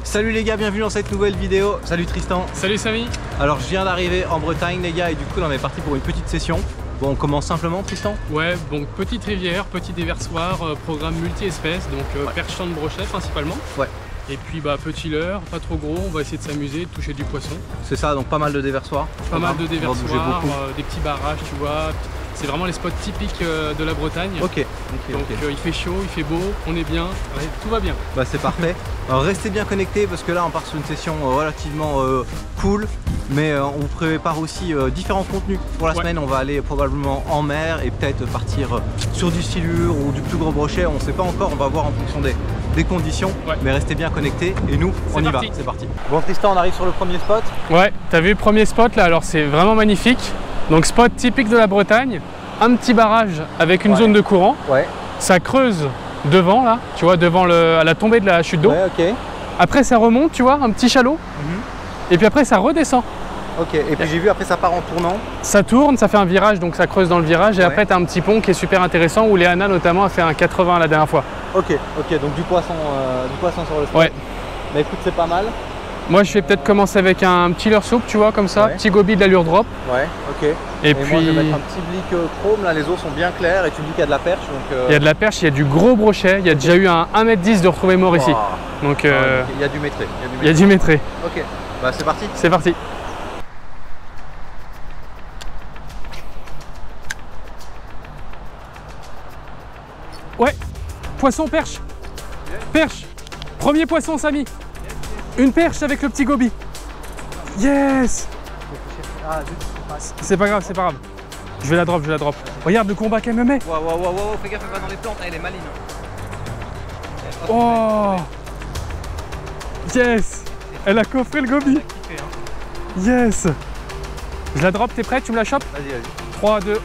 Salut les gars, bienvenue dans cette nouvelle vidéo. Salut Tristan. Salut Samy. Alors je viens d'arriver en Bretagne les gars et du coup là, on est parti pour une petite session. Bon, on commence simplement Tristan. Ouais, donc petite rivière, petit déversoir, programme multi-espèces, donc perche de brochet principalement. Ouais. Et puis bah petit leurre, pas trop gros, on va essayer de s'amuser, de toucher du poisson. C'est ça, donc pas mal de déversoirs. Pas mal de déversoirs, des petits barrages, tu vois. C'est vraiment les spots typiques de la Bretagne. Ok. Donc il fait chaud, il fait beau, on est bien, tout va bien. Bah c'est parfait. Alors, restez bien connectés parce que là on part sur une session relativement cool. Mais on vous prépare aussi différents contenus pour la semaine. On va aller probablement en mer et peut-être partir sur du silure ou du plus gros brochet. On ne sait pas encore, on va voir en fonction des conditions. Ouais. Mais restez bien connectés et nous on y va. C'est parti. Bon Tristan, on arrive sur le premier spot. Ouais, t'as vu le premier spot là, alors c'est vraiment magnifique. Donc spot typique de la Bretagne, un petit barrage avec une zone de courant. Ouais. Ça creuse devant là, tu vois, devant à la tombée de la chute d'eau. Ouais, ok. Après ça remonte, tu vois, un petit chalot. Et puis après ça redescend. Ok, et puis j'ai vu après ça part en tournant. Ça tourne, ça fait un virage, donc ça creuse dans le virage. Et après tu as un petit pont qui est super intéressant où Léana notamment a fait un 80 la dernière fois. Ok, donc du poisson sur le spot. Ouais. Mais écoute, c'est pas mal. Moi je vais peut-être commencer avec un petit leurre soupe, tu vois, comme ça, petit goby de l'allure drop. Ouais, ok. Et puis moi je vais mettre un petit blick chrome, là les eaux sont bien claires et tu me dis qu'il y a de la perche. Donc, il y a de la perche, il y a du gros brochet, il y a déjà eu un 1,10 m de retrouvé mort ici. Donc il y a du métré. Il y a du métré. Ok, bah c'est parti. C'est parti. Ouais, poisson perche. Perche. Premier poisson Samy. Une perche avec le petit goby. Yes. C'est pas grave, c'est pas grave. Je vais la drop, Regarde le combat qu'elle me met. Wow, fais gaffe, elle va dans les plantes, elle est maligne. Oh. Yes. Elle a coffré le goby. Yes. Je la drop, t'es prêt? Tu me la chopes? Vas-y. 3, 2,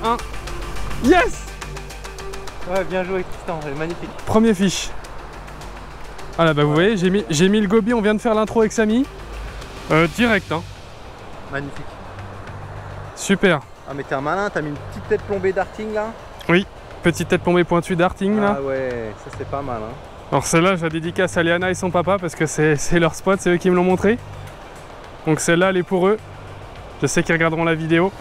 1. Yes. Ouais, bien joué Tristan, elle est magnifique. Premier fiche. Voilà, bah vous voyez, j'ai mis le goby, on vient de faire l'intro avec Samy. Direct, hein. Magnifique. Super. Ah mais t'es un malin, t'as mis une petite tête plombée darting là? Oui, petite tête plombée pointue darting là. Ah ouais, ça c'est pas mal hein. Alors celle-là, je la dédicace à Léana et son papa parce que c'est leur spot, c'est eux qui me l'ont montré. Donc celle-là, elle est pour eux. Je sais qu'ils regarderont la vidéo.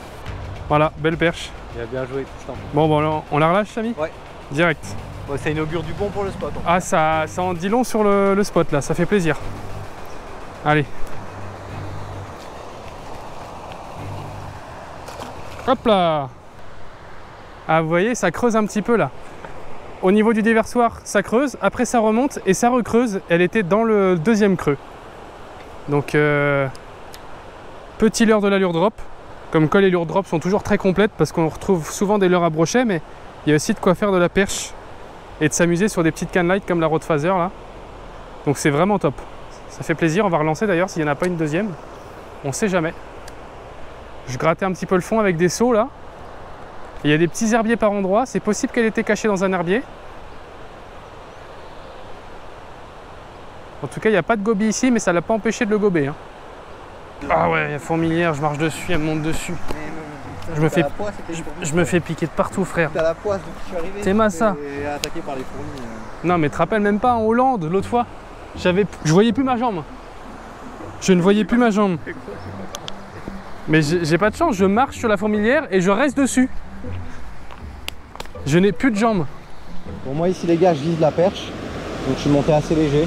Voilà, belle perche. Il a bien joué Tristan. Bon, on la relâche Samy? Ouais. Direct. Ouais, ça inaugure du bon pour le spot. Ah, ça en dit long sur le spot là, ça fait plaisir. Allez. Hop là. Ah, vous voyez, ça creuse un petit peu là. Au niveau du déversoir, ça creuse, après ça remonte et ça recreuse. Elle était dans le deuxième creux. Donc, petit leurre de l'allure drop. Comme quoi les lures drop sont toujours très complètes parce qu'on retrouve souvent des leurres à brochet, mais il y a aussi de quoi faire de la perche et de s'amuser sur des petites cannes light comme la Rode Phaser là. Donc c'est vraiment top. Ça fait plaisir, on va relancer d'ailleurs s'il n'y en a pas une deuxième. On sait jamais. Je grattais un petit peu le fond avec des seaux là. Il y a des petits herbiers par endroits, c'est possible qu'elle était cachée dans un herbier. En tout cas, il n'y a pas de goby ici, mais ça ne l'a pas empêché de le gober. Hein. Ah ouais, il y a fourmilière, je marche dessus, elle me monte dessus. Je me fais piquer de partout, frère. T'as la poisse depuis que je suis arrivé. T'es massa. Attaqué par les fourmis. Non, mais te rappelles même pas en Hollande, l'autre fois, je voyais plus ma jambe. Je ne voyais plus ma jambe. Mais j'ai pas de chance, je marche sur la fourmilière et je reste dessus. Je n'ai plus de jambes. Bon, moi ici les gars, je vise la perche. Donc je suis monté assez léger.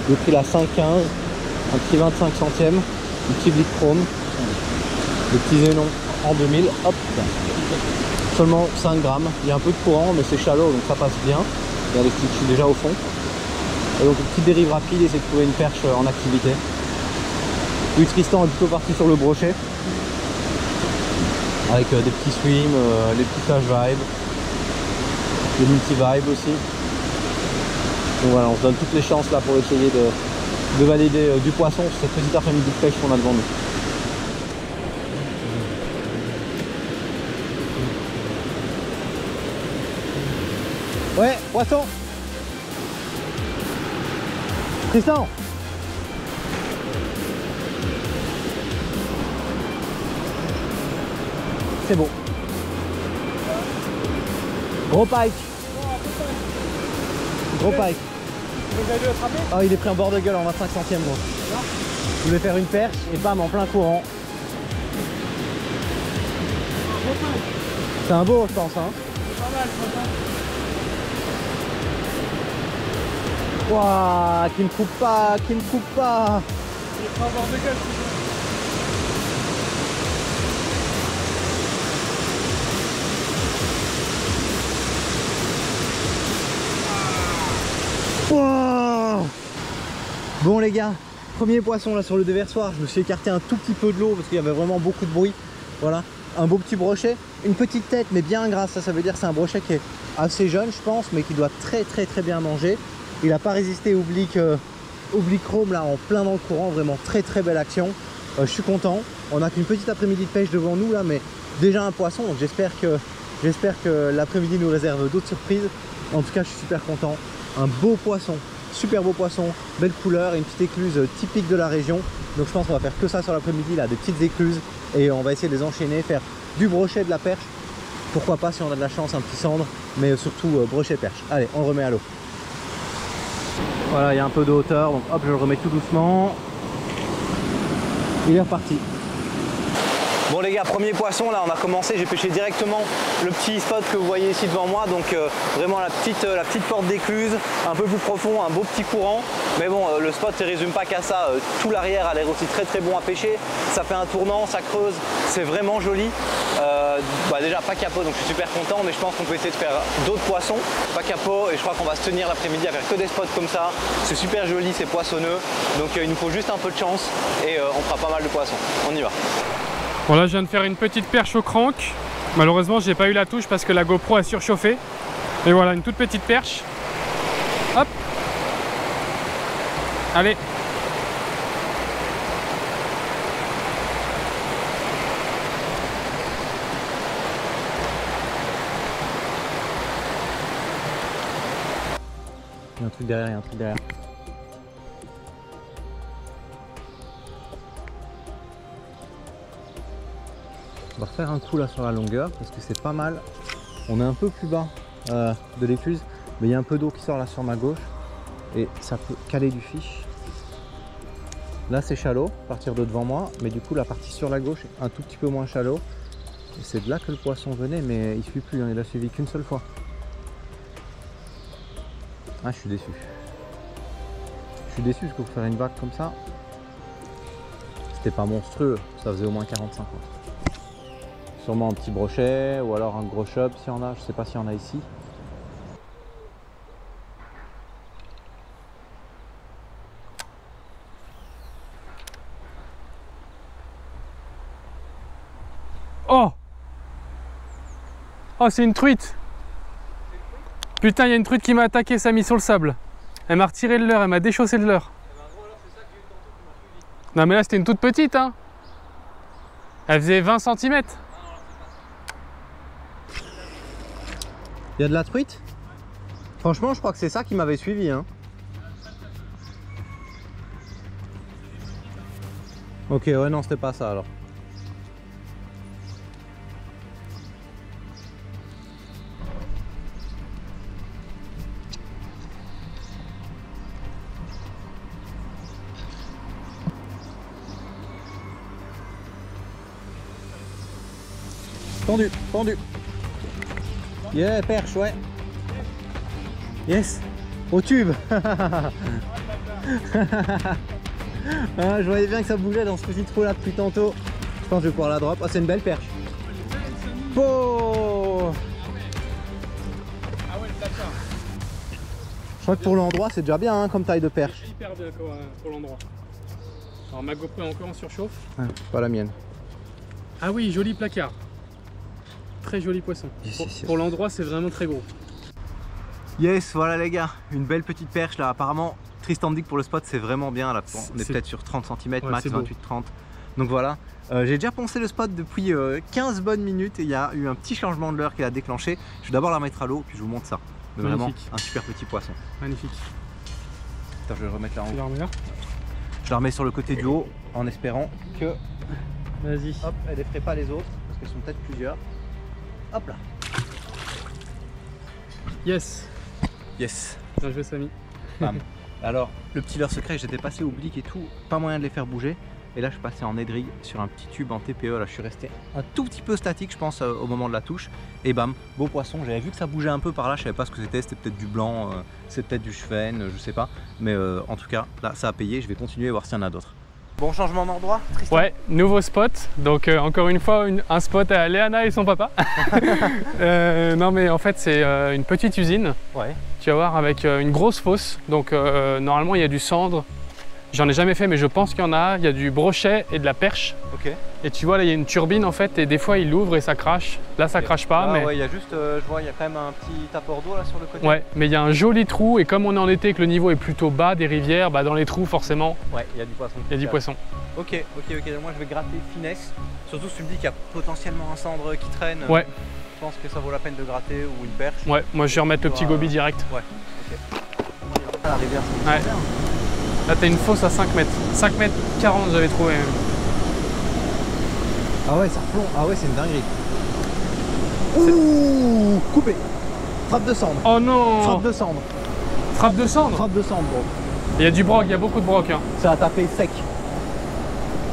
J'ai pris la 5,15, un petit 25 centièmes, un petit blick chrome, le petit zénon en 2000, hop. Seulement 5 grammes. Il y a un peu de courant, mais c'est shallow donc ça passe bien. Regardez, je suis déjà au fond. Et donc une petite dérive rapide, essayer de trouver une perche en activité. Lui Tristan est plutôt parti sur le brochet. Avec des petits swims, les petits flash vibes, les multi-vibes aussi. Donc voilà, on se donne toutes les chances là pour essayer de valider du poisson sur cette petite après-midi de pêche qu'on a devant nous. Ouais, poisson. Tristan. C'est bon. Gros pike. Gros pike. Oh, il est pris en bord de gueule en 25 centièmes gros. Je voulais faire une perche et bam en plein courant. C'est un beau je pense hein. C'est pas mal je pense. Wouah, qui ne coupe pas, qui ne coupe pas. Il est pris en bord de gueule. Wow. Bon les gars, premier poisson là sur le déversoir. Je me suis écarté un tout petit peu de l'eau parce qu'il y avait vraiment beaucoup de bruit. Voilà, un beau petit brochet, une petite tête mais bien grasse. Ça veut dire que c'est un brochet qui est assez jeune je pense, mais qui doit très bien manger. Il n'a pas résisté au oblique chrome là en plein dans le courant, vraiment très belle action. Je suis content. On n'a qu'une petite après-midi de pêche devant nous là, mais déjà un poisson, donc j'espère que l'après-midi nous réserve d'autres surprises. En tout cas je suis super content. Un beau poisson, super beau poisson, belle couleur et une petite écluse typique de la région. Donc je pense qu'on va faire que ça sur l'après-midi là, des petites écluses, et on va essayer de les enchaîner, faire du brochet, de la perche. Pourquoi pas si on a de la chance un petit cendre, mais surtout brochet perche. Allez, on le remet à l'eau. Voilà, il y a un peu de hauteur, donc hop, je le remets tout doucement. Il est reparti. Bon les gars, premier poisson là, on a commencé, j'ai pêché directement le petit spot que vous voyez ici devant moi, donc vraiment la petite porte d'écluse, un peu plus profond, un beau petit courant. Mais bon, le spot ne résume pas qu'à ça, tout l'arrière a l'air aussi très bon à pêcher, ça fait un tournant, ça creuse, c'est vraiment joli. Déjà pas capot, donc je suis super content, mais je pense qu'on peut essayer de faire d'autres poissons. Pas capot, et je crois qu'on va se tenir l'après-midi à faire que des spots comme ça. C'est super joli, c'est poissonneux, donc il nous faut juste un peu de chance et on fera pas mal de poissons. On y va. Bon là je viens de faire une petite perche au crank. Malheureusement j'ai pas eu la touche parce que la GoPro a surchauffé. Et voilà, une toute petite perche. Hop. Allez. Il y a un truc derrière, il y a un truc derrière. On va refaire un coup là sur la longueur parce que c'est pas mal. On est un peu plus bas de l'écluse, mais il y a un peu d'eau qui sort là sur ma gauche et ça peut caler du fiche. Là c'est shallow, partir de devant moi, mais du coup la partie sur la gauche est un tout petit peu moins shallow. Et c'est de là que le poisson venait, mais il suit plus, hein, il a suivi qu'une seule fois. Ah, je suis déçu. Je suis déçu parce que pour faire une vague comme ça, c'était pas monstrueux, ça faisait au moins 40-50. Sûrement un petit brochet ou alors un gros chub s'il y en a, je sais pas s'il y en a ici. Oh! Oh, c'est une truite! Putain, il y a une truite qui m'a attaqué, ça a mis sur le sable. Elle m'a retiré le leurre, elle m'a déchaussé le leurre. Non mais là c'était une toute petite hein. Elle faisait 20 cm. Il y a de la truite? Franchement je crois que c'est ça qui m'avait suivi hein. Ok ouais non c'était pas ça alors. Tendu, tendu. Yeah, perche, ouais. Yes, au tube. Ah, je voyais bien que ça bougeait dans ce petit trou là depuis tantôt. Je pense que je vais pouvoir la drop. Ah, c'est une belle perche. Oh. Ah ouais, le placard. Je crois que pour l'endroit c'est déjà bien hein, comme taille de perche. C'est hyper bien pour l'endroit. Alors ma GoPro est encore en surchauffe. Ouais, pas la mienne. Ah oui, joli placard. Très joli poisson. Pour l'endroit, c'est vraiment très gros. Yes, voilà les gars, une belle petite perche là. Apparemment, Tristan me dit que pour le spot, c'est vraiment bien. Là, on est peut-être sur 30 cm, ouais, max 28-30. Donc voilà, j'ai déjà poncé le spot depuis 15 bonnes minutes et il y a eu un petit changement de leurre qui a déclenché. Je vais d'abord la mettre à l'eau, puis je vous montre ça. Mais vraiment, un super petit poisson. Magnifique. Attends, je vais le remettre là en haut. Là. Je la remets sur le côté du haut en espérant que. Vas-y. Hop, elle effraie pas les autres parce qu'elles sont peut-être plusieurs. Hop là. Yes. Yes. Bien joué Samy. Alors, le petit leurre secret, j'étais passé oblique et tout, pas moyen de les faire bouger. Et là, je suis passé en aidrille sur un petit tube en TPE. Là, je suis resté un tout petit peu statique, je pense, au moment de la touche. Et bam, beau poisson. J'avais vu que ça bougeait un peu par là. Je savais pas ce que c'était. C'était peut-être du blanc, c'est peut-être du chevenne, je sais pas. Mais en tout cas, là, ça a payé. Je vais continuer à voir s'il y en a d'autres. Bon changement d'endroit, Tristan? Ouais, nouveau spot. Donc encore une fois, un spot à Léana et son papa. Non mais en fait, c'est une petite usine. Ouais. Tu vas voir, avec une grosse fosse. Donc normalement, il y a du cendre. J'en ai jamais fait, mais je pense qu'il y en a. Il y a du brochet et de la perche. Ok. Et tu vois, là, il y a une turbine en fait, et des fois, il l'ouvre et ça crache. Là, ça crache pas. Ah, mais ouais, il y a juste, je vois, il y a quand même un petit apport d'eau là sur le côté. Ouais, mais il y a un joli trou, et comme on est en été et que le niveau est plutôt bas des rivières, bah, dans les trous, forcément, Ouais, il y a du poisson. il y a du poisson. Ok. Moi, je vais gratter finesse. Surtout si tu me dis qu'il y a potentiellement un cendre qui traîne. Ouais. Je pense que ça vaut la peine de gratter ou une perche. Ouais, moi, je vais remettre le petit gobi direct. Ouais. Ok. Ah, la rivière, c'est Ouais. bien. Là, t'as une fosse à 5 mètres. 5 mètres 40, j'avais trouvé. Ah ouais, ça replombe. Ah ouais, c'est une dinguerie. Ouh, coupé. Frappe de cendre. Oh non! Frappe de cendre. Frappe de cendre? Frappe de cendre, bro. Il y a du broc, il y a beaucoup de broc. Hein. Ça a tapé sec.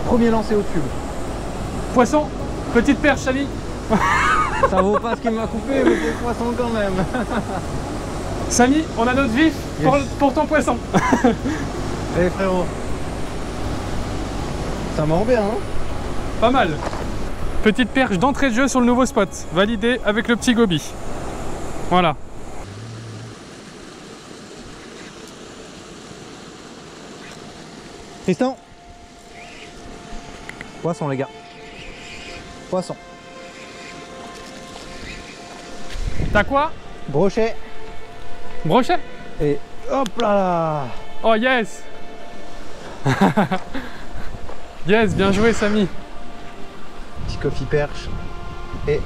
Premier lancé au tube. Poisson, petite perche, Sally. Ça vaut pas ce qu'il m'a coupé, mais c'est poisson quand même. Samy, on a notre vif pour ton poisson. Allez frérot. Ça mord bien, hein? Pas mal. Petite perche d'entrée de jeu sur le nouveau spot. Validé avec le petit gobi. Voilà. Tristan. Poisson les gars. Poisson. T'as quoi? Brochet. Brochet? Et hop là. Oh yes. Yes, bien joué Samy. Petit coffee perche. Et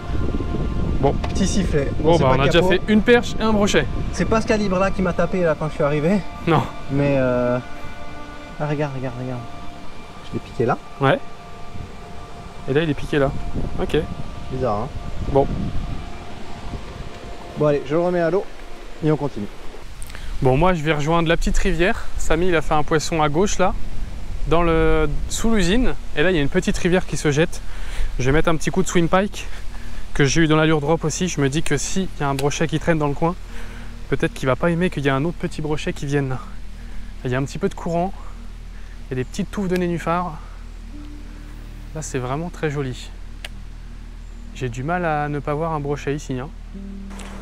bon, petit sifflet. Bon bah on a déjà fait une perche et un brochet. C'est pas ce calibre là qui m'a tapé là quand je suis arrivé. Non. Mais ah, regarde. Je l'ai piqué là. Ouais. Et là il est piqué là. Ok. Bizarre, hein? Bon. Bon allez, je le remets à l'eau et on continue. Bon, moi je vais rejoindre la petite rivière. Samy il a fait un poisson à gauche là, sous l'usine. Et là il y a une petite rivière qui se jette. Je vais mettre un petit coup de swing pike que j'ai eu dans la lure drop aussi. Je me dis que s'il y a un brochet qui traîne dans le coin, peut-être qu'il va pas aimer qu'il y ait un autre petit brochet qui vienne. Il y a un petit peu de courant. Il y a des petites touffes de nénuphars. Là c'est vraiment très joli. J'ai du mal à ne pas voir un brochet ici. Hein.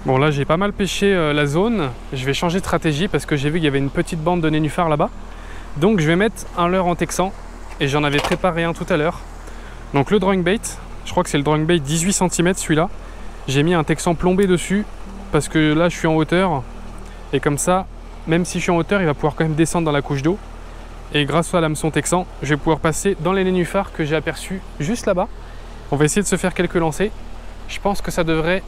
Bon là j'ai pas mal pêché la zone. Je vais changer de stratégie parce que j'ai vu qu'il y avait une petite bande de nénuphars là-bas. Donc je vais mettre un leurre en texan. Et j'en avais préparé un tout à l'heure. Donc le drawing bait, je crois que c'est le drawing bait 18 cm celui-là. J'ai mis un texan plombé dessus parce que là je suis en hauteur. Et comme ça, même si je suis en hauteur, il va pouvoir quand même descendre dans la couche d'eau. Et grâce à l'hameçon texan, je vais pouvoir passer dans les nénuphars que j'ai aperçus juste là-bas. On va essayer de se faire quelques lancers. Je pense que ça devrait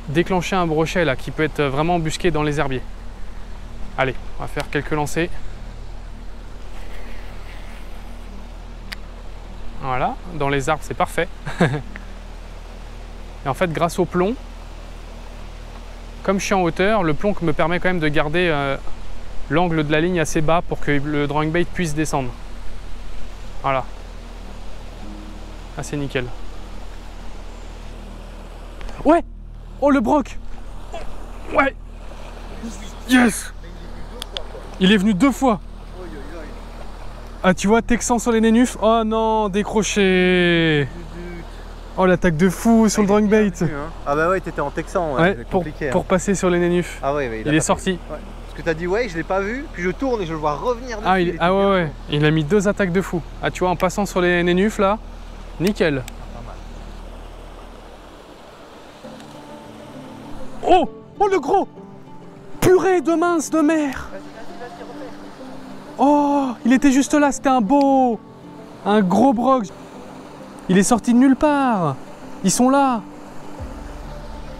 déclencher un brochet là qui peut être vraiment embusqué dans les herbiers. Allez, on va faire quelques lancers. Voilà, dans les arbres c'est parfait. Et en fait grâce au plomb, comme je suis en hauteur, le plomb me permet quand même de garder l'angle de la ligne assez bas pour que le drawing bait puisse descendre. Voilà. Ah c'est nickel. Ouais! Oh le broc! Ouais! Yes! Il est venu 2 fois! Ah tu vois, texan sur les nénufs. Oh non, décroché! Oh l'attaque de fou sur le drawing bait! Ah bah ouais, t'étais en texan, ouais, pour passer sur les nénufs. Ah ouais, il est sorti. Ouais. Parce que t'as dit ouais, je l'ai pas vu, puis je tourne et je le vois revenir dessus. Ah, ah ouais, il a mis 2 attaques de fou. Ah tu vois, en passant sur les nénufs là, nickel. Oh! Oh le gros! Purée de mince de mer! Oh! Il était juste là, c'était un beau! Un gros broc! Il est sorti de nulle part! Ils sont là!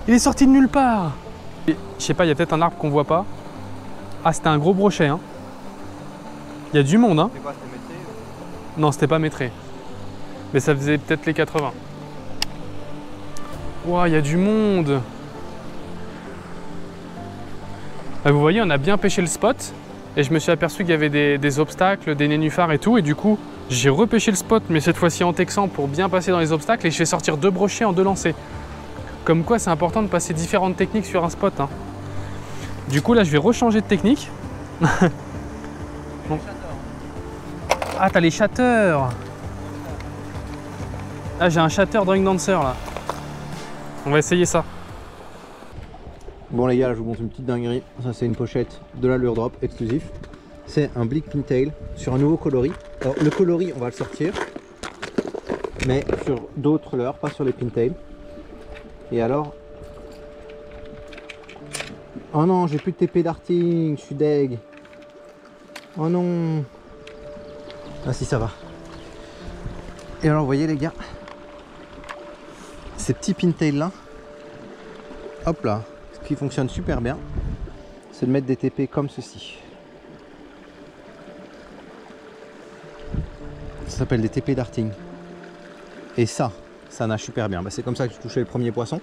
Il est sorti de nulle part! Je sais pas, il y a peut-être un arbre qu'on voit pas. Ah, c'était un gros brochet, hein! Il y a du monde, hein! C'était quoi, c'était métré? Non, c'était pas métré. Mais ça faisait peut-être les 80. Ouah, il y a du monde! Vous voyez, on a bien pêché le spot. et je me suis aperçu qu'il y avait des obstacles, des nénuphars et tout, et du coup j'ai repêché le spot, mais cette fois-ci en texan pour bien passer dans les obstacles, et je vais sortir 2 brochets en 2 lancers. Comme quoi c'est important de passer différentes techniques sur un spot, hein. Du coup là je vais rechanger de technique. Bon. Ah, t'as les shatters. Ah, j'ai un shatter Drawing Dancer là. On va essayer ça. Bon les gars, là je vous montre une petite dinguerie. Ça c'est une pochette de la Lure Drop exclusif. C'est un Blick Pintail sur un nouveau coloris. Alors le coloris on va le sortir, mais sur d'autres leurres, pas sur les Pintail. Et alors... Oh non, j'ai plus de TP darting, je suis deg. Oh non. Ah si, ça va. Et alors vous voyez les gars, ces petits Pintail là, hop là, ce qui fonctionne super bien, c'est de mettre des TP comme ceci. Ça s'appelle des TP darting. Et ça nage super bien. Bah, c'est comme ça que je touchais le premier poisson.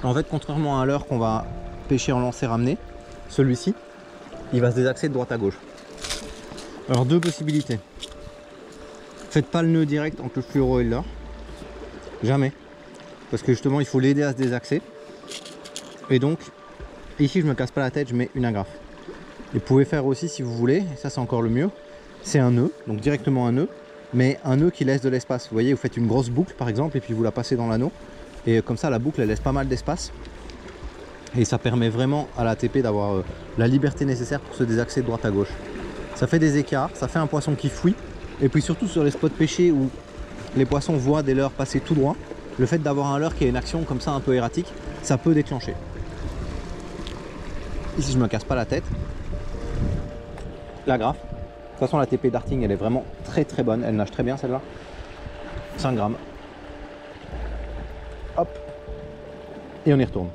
En fait, contrairement à un leurre qu'on va pêcher en lancer ramené, celui-ci, il va se désaxer de droite à gauche. Alors 2 possibilités. Faites pas le nœud direct entre le fluoro et le leurre. Jamais. Parce que justement, il faut l'aider à se désaxer. Et donc, ici, je me casse pas la tête, je mets une agrafe. Et vous pouvez faire aussi, si vous voulez, et ça c'est encore le mieux, c'est un nœud, donc directement un nœud, mais un nœud qui laisse de l'espace. Vous voyez, vous faites une grosse boucle par exemple, et puis vous la passez dans l'anneau. Et comme ça, la boucle, elle laisse pas mal d'espace. Et ça permet vraiment à la TP d'avoir la liberté nécessaire pour se désaxer de droite à gauche. Ça fait des écarts, ça fait un poisson qui fuit. Et puis surtout sur les spots pêchés où les poissons voient des leurres passer tout droit, le fait d'avoir un leurre qui a une action comme ça un peu erratique, ça peut déclencher. Ici je me casse pas la tête. La graffe. De toute façon la TP darting elle est vraiment très bonne, elle nage très bien celle-là. 5 grammes. Hop. Et on y retourne.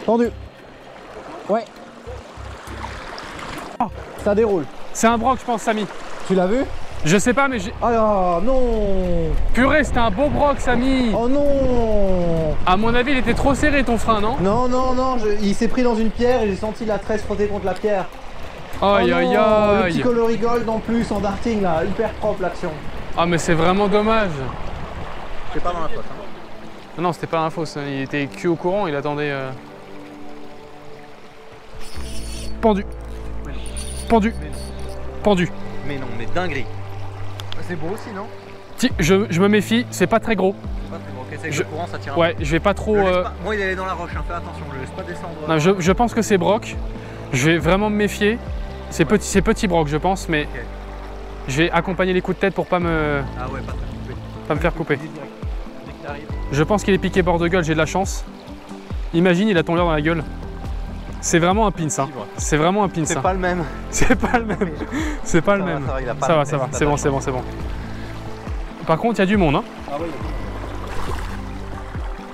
Tendu. Ouais. Oh, ça déroule. C'est un broc je pense Samy. Tu l'as vu? Je sais pas mais j'ai... Ah non. Purée, c'était un beau broc Samy. Oh non. À mon avis il était trop serré ton frein, non? Non, il s'est pris dans une pierre et j'ai senti la tresse frotter contre la pierre. Aïe oh aïe non, aïe. le petit coloris gold en plus en darting là, hyper propre l'action. Ah mais c'est vraiment dommage. C'est pas dans la faute. Hein. Non, c'était pas un faux, il était cul au courant, il attendait... Pendu. Pendu. Pendu. Mais non, mais dinguerie. C'est beau aussi, non? Je me méfie, c'est pas très gros. C'est pas très gros, ok, c'est le courant, ça tire. Ouais, je vais pas trop... Moi, il est allé dans la roche, hein. Fais attention, je le laisse pas descendre. Non, je pense que c'est broc. Je vais vraiment me méfier. C'est petit broc, je pense, mais okay. Je vais accompagner les coups de tête pour pas me... Ah ouais, pas me faire couper. Je pense qu'il est piqué bord de gueule, j'ai de la chance. Imagine, il a ton leurre dans la gueule. C'est vraiment un pins, hein. C'est vraiment un pins. C'est pas le même. C'est pas le même. C'est pas le même. Ça va. C'est bon. Par contre, il y a du monde, hein. Ah oui.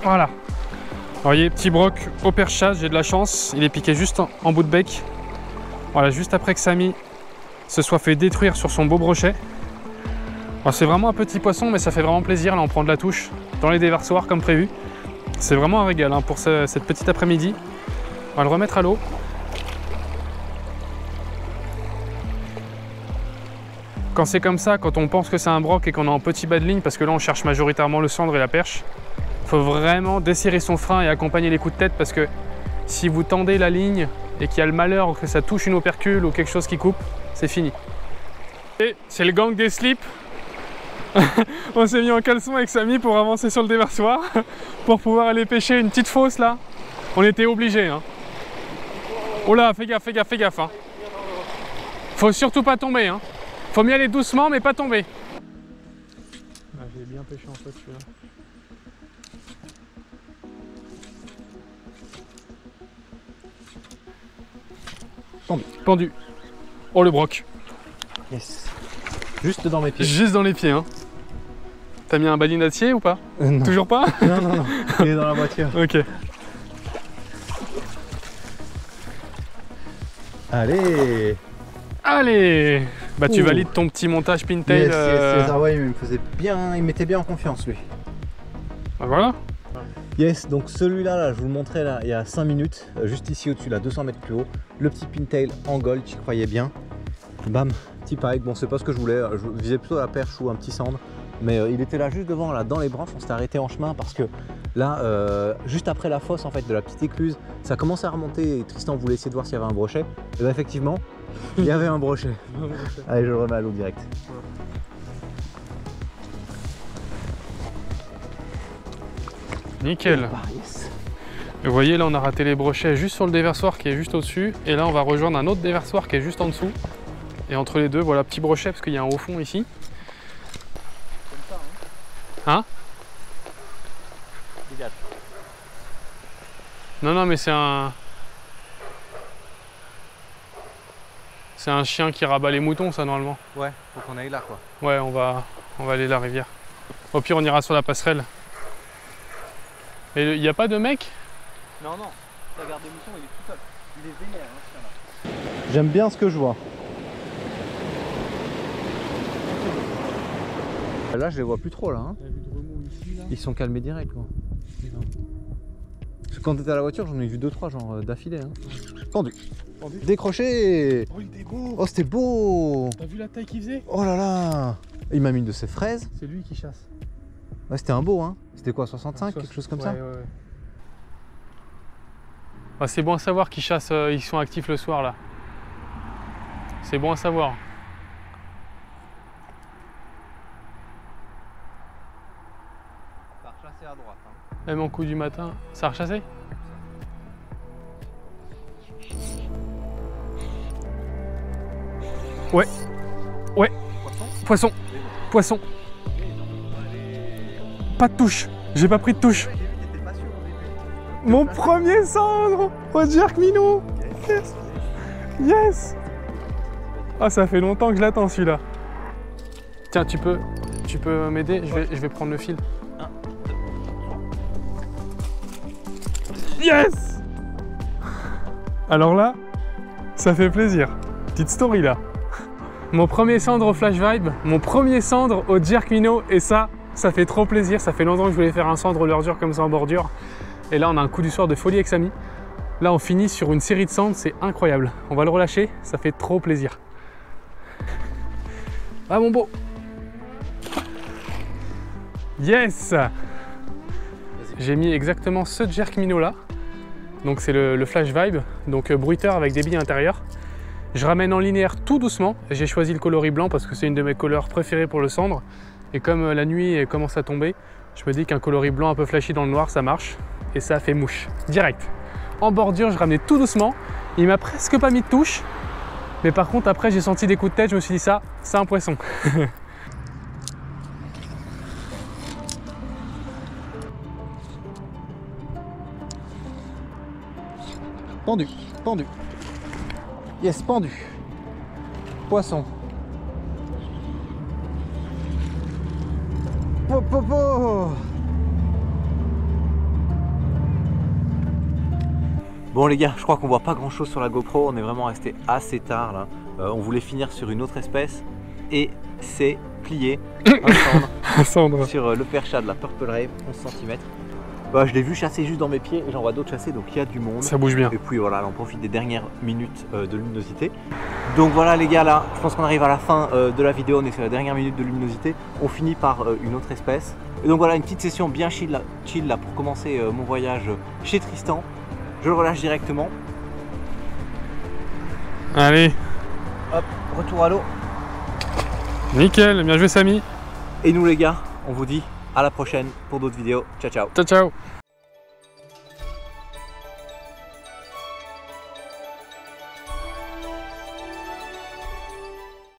Voilà. Vous voyez, petit broc au perchage, j'ai de la chance. Il est piqué juste en bout de bec. Voilà, juste après que Samy se soit fait détruire sur son beau brochet. C'est vraiment un petit poisson, mais ça fait vraiment plaisir. Là, on prend de la touche dans les déversoirs comme prévu. C'est vraiment un régal hein, pour cette petite après-midi. On va le remettre à l'eau. Quand c'est comme ça, quand on pense que c'est un broc et qu'on est en petit bas de ligne, parce que là on cherche majoritairement le cendre et la perche, il faut vraiment desserrer son frein et accompagner les coups de tête, parce que si vous tendez la ligne et qu'il y a le malheur que ça touche une opercule ou quelque chose qui coupe, c'est fini. Et c'est le gang des slips. On s'est mis en caleçon avec Samy pour avancer sur le déversoir pour pouvoir aller pêcher une petite fosse là. On était obligés. Hein. Oh là, fais gaffe. Hein. Faut surtout pas tomber. Hein. Faut mieux aller doucement mais pas tomber. Ah, j'ai bien pêché en fait celui-là. Pendu. Oh le broc. Yes. Juste dans mes pieds. Juste dans les pieds. Hein. T'as mis un balinatier ou pas? Non. Toujours pas? Non. Il est dans la voiture. Ok. Allez. Bah tu valides ton petit montage pintail. Yes, ouais, il me faisait bien, il mettait bien en confiance lui. Bah voilà. Yes, donc celui-là, là, je vous le montrais là, il y a 5 minutes, juste ici au-dessus, là, 200 mètres plus haut. Le petit pintail en gold, j'y croyais bien. Bam, petit pike, bon c'est pas ce que je voulais, je visais plutôt la perche ou un petit cendre. Mais il était là juste devant, là, dans les branches, on s'était arrêté en chemin parce que là, juste après la fosse en fait de la petite écluse, ça commençait à remonter et Tristan voulait essayer de voir s'il y avait un brochet. Et bien effectivement, il y avait un brochet. Allez, je le remets à l'eau direct. Nickel. Yes. Et vous voyez là on a raté les brochets juste sur le déversoir qui est juste au-dessus. Et là on va rejoindre un autre déversoir qui est juste en dessous. Et entre les deux, voilà, petit brochet parce qu'il y a un haut fond ici. Comme ça, hein. Hein? Dégage. Non mais c'est un... C'est un chien qui rabat les moutons ça normalement. Ouais, faut qu'on aille là quoi. Ouais, on va aller la rivière. Au pire on ira sur la passerelle. Et il n'y a pas de mec? Non, regarde les moutons, il est tout seul. Il est vénère, hein, là. J'aime bien ce que je vois. Là, je les vois plus trop, là. Hein. Ils sont calmés direct, quoi. Parce que quand t'étais à la voiture, j'en ai vu 2-3 genre d'affilée. Hein. Pendu. Décroché. Oh, il était beau. Oh, c'était beau. T'as vu la taille qu'il faisait? Oh là là. Il m'a mis une de ses fraises. C'est lui qui chasse. Ouais, c'était un beau, hein. C'était quoi, 65, quelque chose comme ça? Ouais. Ah, c'est bon à savoir qu'ils chassent, ils sont actifs le soir là. C'est bon à savoir. Ça a rechassé à droite. Hein. Même en coup du matin, ça a rechassé? Ouais. Poisson. Pas de touche. J'ai pas pris de touche. Mon premier cendre au Jerk Minnow. Yes. Ah, ça fait longtemps que je l'attends celui-là. Tiens, tu peux m'aider? Je vais prendre le fil. Yes. Alors là, ça fait plaisir. Petite story là. Mon premier cendre au Flash Vibe, mon premier cendre au Jerk Minnow, et ça fait trop plaisir. Ça fait longtemps que je voulais faire un cendre au leurre dur comme ça en bordure. Et là, on a un coup du soir de folie avec Samy. Là, on finit sur une série de cendres, c'est incroyable. On va le relâcher, ça fait trop plaisir. Ah mon beau. Yes. J'ai mis exactement ce Jerk Minnow là. Donc c'est le Flash Vibe, donc bruiteur avec des billes intérieures. Je ramène en linéaire tout doucement. J'ai choisi le coloris blanc parce que c'est une de mes couleurs préférées pour le cendre. Et comme la nuit commence à tomber, je me dis qu'un coloris blanc un peu flashy dans le noir, ça marche. Et ça a fait mouche, direct. En bordure, je ramenais tout doucement. Il m'a presque pas mis de touche. Mais par contre, après, j'ai senti des coups de tête. Je me suis dit, ça, c'est un poisson. Pendu. Yes, pendu. Poisson. Bon les gars, je crois qu'on voit pas grand chose sur la GoPro, on est vraiment resté assez tard là. On voulait finir sur une autre espèce et c'est plié. Un cendre sur le percha de la Purple Rave, 11 cm. Bah, je l'ai vu chasser juste dans mes pieds et j'en vois d'autres chasser, donc il y a du monde. Ça bouge bien. Et puis voilà, là, on profite des dernières minutes de luminosité. Donc voilà les gars, là, je pense qu'on arrive à la fin de la vidéo, on est sur la dernière minute de luminosité. On finit par une autre espèce. Et donc voilà, une petite session bien chill là pour commencer mon voyage chez Tristan. Je le relâche directement. Allez. Hop, retour à l'eau. Nickel, bien joué Samy. Et nous les gars, on vous dit à la prochaine pour d'autres vidéos. Ciao ciao. Ciao ciao.